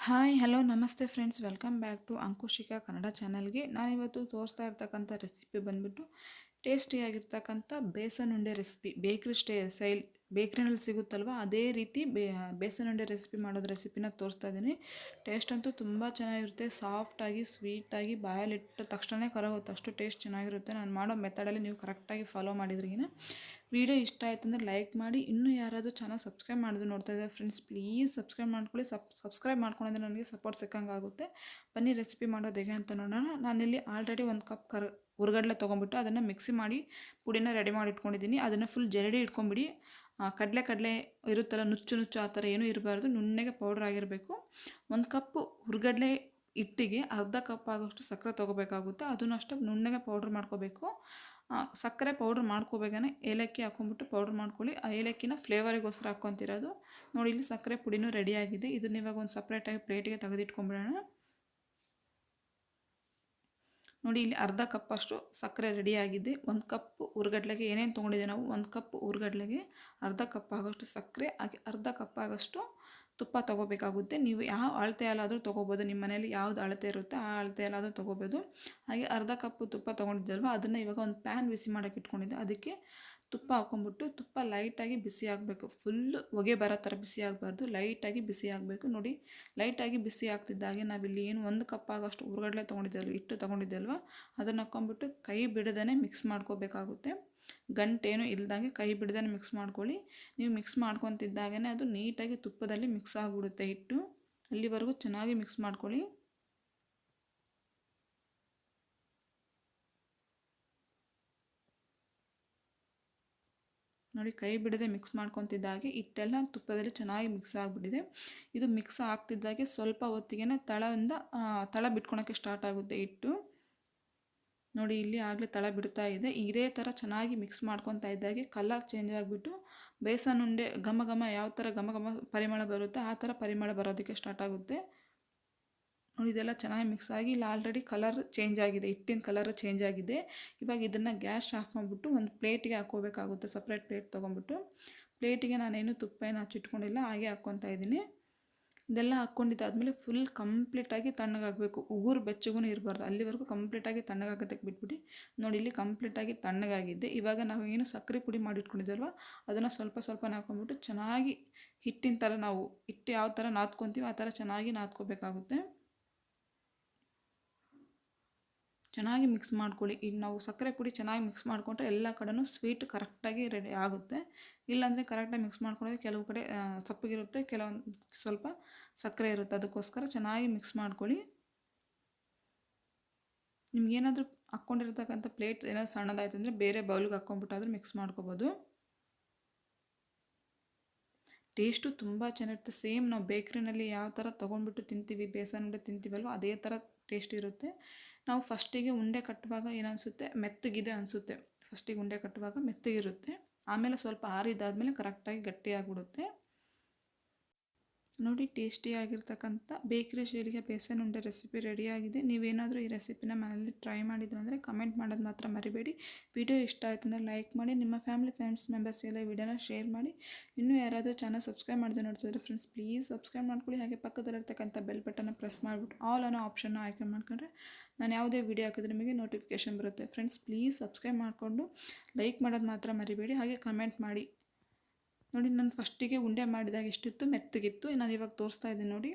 Hi hello ನಮಸ್ತೆ friends, welcome back to Ankushika Kannada ಚಾನಲ್ಗೆ. ನಾನಿವತ್ತು ತೋರಿಸ್ತಾ ಇರ್ತಕ್ಕಂಥ ರೆಸಿಪಿ ಬಂದ್ಬಿಟ್ಟು ಟೇಸ್ಟಿಯಾಗಿರ್ತಕ್ಕಂಥ ಬೇಸನ್ ಉಂಡೆ ರೆಸಿಪಿ. ಬೇಕ್ರಿನಲ್ಲಿ ಸಿಗುತ್ತಲ್ವ, ಅದೇ ರೀತಿ ಬೇಸನ್ ಉಂಡೆ ರೆಸಿಪಿ ಮಾಡೋದು ರೆಸಿಪಿನ ತೋರಿಸ್ತಾ ಇದ್ದೀನಿ. ಟೇಸ್ಟ್ ಅಂತೂ ತುಂಬ ಚೆನ್ನಾಗಿರುತ್ತೆ, ಸಾಫ್ಟಾಗಿ ಸ್ವೀಟಾಗಿ ಬಾಯಲ್ಲಿಟ್ಟ ತಕ್ಷಣ ಕರಗುತ್ತೆ, ಅಷ್ಟು ಟೇಸ್ಟ್ ಚೆನ್ನಾಗಿರುತ್ತೆ. ನಾನು ಮಾಡೋ ಮೆಥಡಲ್ಲಿ ನೀವು ಕರೆಕ್ಟಾಗಿ ಫಾಲೋ ಮಾಡಿದ್ರಿಗಿನ ವಿಡಿಯೋ ಇಷ್ಟ ಆಯಿತು ಅಂದರೆ ಲೈಕ್ ಮಾಡಿ. ಇನ್ನೂ ಯಾರಾದರೂ ಚಾನಲ್ ಸಬ್ಸ್ಕ್ರೈಬ್ ಮಾಡೋದು ನೋಡ್ತಾ ಇದ್ದಾರೆ ಫ್ರೆಂಡ್ಸ್, ಪ್ಲೀಸ್ ಸಬ್ಸ್ಕ್ರೈಬ್ ಮಾಡ್ಕೊಳ್ಳಿ. ಸಬ್ಸ್ಕ್ರೈಬ್ ಮಾಡ್ಕೊಂಡ್ರೆ ನನಗೆ ಸಪೋರ್ಟ್ ಸಿಕ್ಕಂಗಾಗುತ್ತೆ. ಬನ್ನಿ ರೆಸಿಪಿ ಮಾಡೋದು ಹೇಗೆ ಅಂತ ನೋಡೋಣ. ನಾನಿಲ್ಲಿ ಆಲ್ರೆಡಿ 1 ಕಪ್ ಹುರ್ಗಡ್ಲೆ ತೊಗೊಂಬಿಟ್ಟು ಅದನ್ನು ಮಿಕ್ಸಿ ಮಾಡಿ ಪುಡಿನ ರೆಡಿ ಮಾಡಿ ಇಟ್ಕೊಂಡಿದ್ದೀನಿ. ಅದನ್ನು ಫುಲ್ ಜರಡಿ ಇಟ್ಕೊಂಬಿಡಿ. ಕಡಲೆ ಇರುತ್ತಲ್ಲ, ನುಚ್ಚು ಆ ಥರ ಏನೂ ಇರಬಾರ್ದು, ನುಣ್ಣಗೆ ಪೌಡ್ರ್ ಆಗಿರಬೇಕು. 1 ಕಪ್ ಹುರ್ಗಡ್ಲೆ ಹಿಟ್ಟಿಗೆ ಅರ್ಧ ಕಪ್ ಆಗೋಷ್ಟು ಸಕ್ಕರೆ ತೊಗೋಬೇಕಾಗುತ್ತೆ. ಅದನ್ನು ಅಷ್ಟೇ ನುಣ್ಣಗೆ ಪೌಡ್ರ್ ಮಾಡ್ಕೋಬೇಕು. ಸಕ್ಕರೆ ಪೌಡ್ರ್ ಮಾಡ್ಕೋಬೇಕಾನೆ ಏಲಕ್ಕಿ ಹಾಕ್ಕೊಂಬಿಟ್ಟು ಪೌಡ್ರ್ ಮಾಡ್ಕೊಳ್ಳಿ. ಆ ಏಲಕ್ಕಿನ ಫ್ಲೇವರಿಗೋಸ್ಕರ ಹಾಕ್ಕೊತಿರೋದು. ನೋಡಿ, ಇಲ್ಲಿ ಸಕ್ಕರೆ ಪುಡಿನೂ ರೆಡಿಯಾಗಿದೆ. ಇದನ್ನ ಇವಾಗ ಒಂದು ಸಪ್ರೇಟಾಗಿ ಪ್ಲೇಟಿಗೆ ತೆಗೆದಿಟ್ಕೊಂಬಿಡೋಣ. ನೋಡಿ, ಇಲ್ಲಿ ಅರ್ಧ ಕಪ್ಪಷ್ಟು ಸಕ್ಕರೆ ರೆಡಿಯಾಗಿದೆ. 1 ಕಪ್ ಹುರ್ಗಡ್ಲೆಗೆ ಏನೇನು ತೊಗೊಂಡಿದ್ದೀವಿ ನಾವು, 1 ಕಪ್ ಹುರ್ಗಡ್ಲೆಗೆ ಅರ್ಧ ಕಪ್ ಆಗೋಷ್ಟು ಸಕ್ಕರೆ ಹಾಗೆ ಅರ್ಧ ಕಪ್ ಆಗೋಷ್ಟು ತುಪ್ಪ ತೊಗೋಬೇಕಾಗುತ್ತೆ. ನೀವು ಯಾವ ಅಳತೆಯಲ್ಲಾದರೂ ತೊಗೋಬೋದು, ನಿಮ್ಮ ಮನೇಲಿ ಯಾವ್ದು ಅಳತೆ ಇರುತ್ತೆ ಆ ಅಳತೆಯಲ್ಲಾದರೂ ತೊಗೋಬೋದು. ಹಾಗೆ ಅರ್ಧ ಕಪ್ಪು ತುಪ್ಪ ತೊಗೊಂಡಿದ್ದಲ್ವ, ಅದನ್ನು ಇವಾಗ ಒಂದು ಪ್ಯಾನ್ ಬಿಸಿ ಮಾಡೋಕ್ಕೆ ಇಟ್ಕೊಂಡಿದ್ದೆ. ಅದಕ್ಕೆ ತುಪ್ಪ ಹಾಕ್ಕೊಂಬಿಟ್ಟು ತುಪ್ಪ ಲೈಟಾಗಿ ಬಿಸಿ ಆಗಬೇಕು. ಫುಲ್ಲು ಹೊಗೆ ಬರೋ ಥರ ಬಿಸಿ ಆಗಬಾರ್ದು, ಲೈಟಾಗಿ ಬಿಸಿ ಆಗಬೇಕು. ನೋಡಿ, ಲೈಟಾಗಿ ಬಿಸಿ ಆಗ್ತಿದ್ದಾಗೆ ನಾವಿಲ್ಲಿ ಏನು 1 ಕಪ್ ಆಗೋಷ್ಟು ಹುರ್ಗಡ್ಲೆ ಹಿಟ್ಟು ತೊಗೊಂಡಿದ್ದಲ್ವ, ಅದನ್ನು ಹಾಕ್ಕೊಂಬಿಟ್ಟು ಕೈ ಬಿಡದೇ ಮಿಕ್ಸ್ ಮಾಡ್ಕೋಬೇಕಾಗುತ್ತೆ. ಗಂಟೇನು ಇಲ್ದಂಗೆ ಕೈ ಬಿಡದೇ ಮಿಕ್ಸ್ ಮಾಡ್ಕೊಳ್ಳಿ. ನೀವು ಮಿಕ್ಸ್ ಮಾಡ್ಕೊತಿದ್ದಾಗೇ ಅದು ನೀಟಾಗಿ ತುಪ್ಪದಲ್ಲಿ ಮಿಕ್ಸ್ ಆಗಿಬಿಡುತ್ತೆ ಹಿಟ್ಟು. ಅಲ್ಲಿವರೆಗೂ ಚೆನ್ನಾಗಿ ಮಿಕ್ಸ್ ಮಾಡ್ಕೊಳ್ಳಿ. ನೋಡಿ, ಕೈ ಬಿಡದೆ ಮಿಕ್ಸ್ ಮಾಡ್ಕೊತಿದ್ದಾಗೆ ಹಿಟ್ಟೆಲ್ಲ ತುಪ್ಪದಲ್ಲಿ ಚೆನ್ನಾಗಿ ಮಿಕ್ಸ್ ಆಗಿಬಿಟ್ಟಿದೆ. ಇದು ಮಿಕ್ಸ್ ಆಗ್ತಿದ್ದಾಗೆ ಸ್ವಲ್ಪ ಹೊತ್ತಿಗೆ ತಳ ಬಿಟ್ಕೊಳಕ್ಕೆ ಸ್ಟಾರ್ಟ್ ಆಗುತ್ತೆ ಹಿಟ್ಟು. ನೋಡಿ, ಇಲ್ಲಿ ಆಗಲೇ ತಳ ಬಿಡ್ತಾ ಇದೆ. ಇದೇ ಥರ ಚೆನ್ನಾಗಿ ಮಿಕ್ಸ್ ಮಾಡ್ಕೊತಾ ಇದ್ದಾಗೆ ಕಲರ್ ಚೇಂಜ್ ಆಗಿಬಿಟ್ಟು ಬೇಸನ್ ಉಂಡೆ ಯಾವ ಥರ ಘಮ ಪರಿಮಳ ಬರುತ್ತೆ ಆ ಥರ ಪರಿಮಳ ಬರೋದಕ್ಕೆ ಸ್ಟಾರ್ಟ್ ಆಗುತ್ತೆ. ನೋಡಿ, ಇದೆಲ್ಲ ಚೆನ್ನಾಗಿ ಮಿಕ್ಸ್ ಆಗಿ ಇಲ್ಲಿ ಆಲ್ರೆಡಿ ಕಲರ್ ಚೇಂಜ್ ಆಗಿದೆ, ಹಿಟ್ಟಿನ ಕಲರ್ ಚೇಂಜ್ ಆಗಿದೆ. ಇವಾಗ ಇದನ್ನು ಗ್ಯಾಸ್ ಆಫ್ ಮಾಡಿಬಿಟ್ಟು ಒಂದು ಪ್ಲೇಟಿಗೆ ಹಾಕ್ಕೋಬೇಕಾಗುತ್ತೆ. ಸಪ್ರೇಟ್ ಪ್ಲೇಟ್ ತೊಗೊಂಬಿಟ್ಟು ಪ್ಲೇಟಿಗೆ ನಾನೇನು ತುಪ್ಪ ಏನು ಹಚ್ಚಿಟ್ಕೊಂಡಿಲ್ಲ, ಹಾಗೆ ಹಾಕ್ಕೊತಾ ಇದ್ದೀನಿ. ಇದೆಲ್ಲ ಹಾಕ್ಕೊಂಡಿದ್ದಾದ್ಮೇಲೆ ಫುಲ್ ಕಂಪ್ಲೀಟಾಗಿ ತಣ್ಣಗಾಗಬೇಕು, ಉಗುರು ಬೆಚ್ಚಗೂ ಇರಬಾರ್ದು, ಅಲ್ಲಿವರೆಗೂ ಕಂಪ್ಲೀಟಾಗಿ ತಣ್ಣಗಾಗೋದಕ್ಕೆ ಬಿಟ್ಬಿಟ್ಟು. ನೋಡಿ, ಇಲ್ಲಿ ಕಂಪ್ಲೀಟಾಗಿ ತಣ್ಣಗಾಗಿದ್ದೆ. ಇವಾಗ ನಾವು ಏನು ಸಕ್ಕರೆ ಪುಡಿ ಮಾಡಿಟ್ಕೊಂಡಿದ್ದಲ್ವ, ಅದನ್ನು ಸ್ವಲ್ಪ ಹಾಕ್ಕೊಂಬಿಟ್ಟು ಚೆನ್ನಾಗಿ ಹಿಟ್ಟಿನ ಥರ ನಾವು ಹಿಟ್ಟು ಯಾವ ಥರ ನಾದ್ಕೊತೀವಿ ಆ ಥರ ಚೆನ್ನಾಗಿ ನಾದ್ಕೋಬೇಕಾಗುತ್ತೆ. ಚೆನ್ನಾಗಿ ಮಿಕ್ಸ್ ಮಾಡ್ಕೊಳ್ಳಿ. ಈಗ ನಾವು ಸಕ್ಕರೆ ಪುಡಿ ಚೆನ್ನಾಗಿ ಮಿಕ್ಸ್ ಮಾಡಿಕೊಂಡ್ರೆ ಎಲ್ಲ ಕಡೆನೂ ಸ್ವೀಟ್ ಕರೆಕ್ಟಾಗಿ ರೆಡಿ ಆಗುತ್ತೆ. ಇಲ್ಲಾಂದರೆ ಕರೆಕ್ಟಾಗಿ ಮಿಕ್ಸ್ ಮಾಡ್ಕೊಂಡ್ರೆ ಕೆಲವು ಕಡೆ ಸಪ್ಪಗಿರುತ್ತೆ, ಕೆಲವೊಂದು ಸ್ವಲ್ಪ ಸಕ್ಕರೆ ಇರುತ್ತೆ. ಅದಕ್ಕೋಸ್ಕರ ಚೆನ್ನಾಗಿ ಮಿಕ್ಸ್ ಮಾಡ್ಕೊಳ್ಳಿ. ನಿಮ್ಗೇನಾದರೂ ಹಾಕ್ಕೊಂಡಿರ್ತಕ್ಕಂಥ ಪ್ಲೇಟ್ ಏನಾದರೂ ಸಣ್ಣದಾಯಿತು ಅಂದರೆ ಬೇರೆ ಬೌಲ್ಗೆ ಹಾಕ್ಕೊಂಬಿಟ್ಟಾದರೂ ಮಿಕ್ಸ್ ಮಾಡ್ಕೋಬೋದು. ಟೇಸ್ಟು ತುಂಬ ಚೆನ್ನಾಗಿರುತ್ತೆ. ಸೇಮ್ ನಾವು ಬೇಕ್ರಿನಲ್ಲಿ ಯಾವ ಥರ ತೊಗೊಂಡ್ಬಿಟ್ಟು ತಿಂತೀವಿ, ಬೇಸನ್ ಉಂಡೆ ತಿಂತೀವಲ್ವ ಅದೇ ಥರ ಟೇಸ್ಟ್ ಇರುತ್ತೆ. ನಾವು ಫಸ್ಟಿಗೆ ಉಂಡೆ ಕಟ್ಟುವಾಗ ಏನನ್ಸುತ್ತೆ, ಮೆತ್ತಗಿದೆ ಅನಿಸುತ್ತೆ. ಫಸ್ಟಿಗೆ ಉಂಡೆ ಕಟ್ಟುವಾಗ ಮೆತ್ತಗಿರುತ್ತೆ, ಆಮೇಲೆ ಸ್ವಲ್ಪ ಆರಿದಾದ್ಮೇಲೆ ಕರೆಕ್ಟಾಗಿ ಗಟ್ಟಿಯಾಗಿಬಿಡುತ್ತೆ. ನೋಡಿ, ಟೇಸ್ಟಿಯಾಗಿರ್ತಕ್ಕಂಥ ಬೇಕ್ರಿ ಶೈಲಿಗೆ ಬೇಸನ್ ಉಂಡೆ ರೆಸಿಪಿ ರೆಡಿಯಾಗಿದೆ. ನೀವೇನಾದರೂ ಈ ರೆಸಿಪಿನ ಮನೇಲಿ ಟ್ರೈ ಮಾಡಿದ್ರು ಅಂದರೆ ಕಮೆಂಟ್ ಮಾಡೋದು ಮಾತ್ರ ಮರಿಬೇಡಿ. ವಿಡಿಯೋ ಇಷ್ಟ ಆಯಿತು ಅಂದರೆ ಲೈಕ್ ಮಾಡಿ, ನಿಮ್ಮ ಫ್ರೆಂಡ್ಸ್ ಮೆಂಬರ್ಸ್ ಎಲ್ಲ ವಿಡಿಯೋನ ಶೇರ್ ಮಾಡಿ. ಇನ್ನೂ ಯಾರಾದರೂ ಚಾನಲ್ ಸಬ್ಸ್ಕ್ರೈಬ್ ಮಾಡಿದ್ರೆ ನೋಡ್ತಿದ್ರೆ ಫ್ರೆಂಡ್ಸ್, ಪ್ಲೀಸ್ ಸಬ್ಸ್ಕ್ರೈಬ್ ಮಾಡ್ಕೊಳ್ಳಿ. ಹಾಗೆ ಪಕ್ಕದಲ್ಲಿರ್ತಕ್ಕಂಥ ಬೆಲ್ ಬಟನ್ನ ಪ್ರೆಸ್ ಮಾಡಿಬಿಟ್ಟು ಆಲ್ ಅನ್ನೋ ಆಪ್ಷನ್ನ ಆಯ್ಕೆ ಮಾಡ್ಕೊಂಡ್ರೆ ನಾನು ಯಾವುದೇ ವಿಡಿಯೋ ಹಾಕಿದ್ರೆ ನಿಮಗೆ ನೋಟಿಫಿಕೇಷನ್ ಬರುತ್ತೆ. ಫ್ರೆಂಡ್ಸ್, ಪ್ಲೀಸ್ ಸಬ್ಸ್ಕ್ರೈಬ್ ಮಾಡಿಕೊಂಡು ಲೈಕ್ ಮಾಡೋದು ಮಾತ್ರ ಮರಿಬೇಡಿ, ಹಾಗೆ ಕಮೆಂಟ್ ಮಾಡಿ. ನೋಡಿ, ನಾನು ಫಸ್ಟಿಗೆ ಉಂಡೆ ಮಾಡಿದಾಗ ಎಷ್ಟಿತ್ತು, ಮೆತ್ತಗಿತ್ತು. ನಾನು ಇವಾಗ ತೋರಿಸ್ತಾ ಇದ್ದೀನಿ ನೋಡಿ,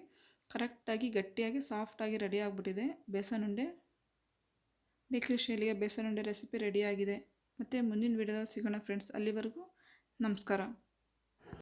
ಕರೆಕ್ಟಾಗಿ ಗಟ್ಟಿಯಾಗಿ ಸಾಫ್ಟಾಗಿ ರೆಡಿ ಆಗಿಬಿಟ್ಟಿದೆ ಬೇಸನ್ ಉಂಡೆ. ಬೇಕ್ರಿ ಶೈಲಿಗೆ ಬೇಸನ್ ಉಂಡೆ ರೆಸಿಪಿ ರೆಡಿಯಾಗಿದೆ. ಮತ್ತು ಮುಂದಿನ ವಿಡಿಯೋದಲ್ಲಿ ಸಿಗೋಣ ಫ್ರೆಂಡ್ಸ್. ಅಲ್ಲಿವರೆಗೂ ನಮಸ್ಕಾರ.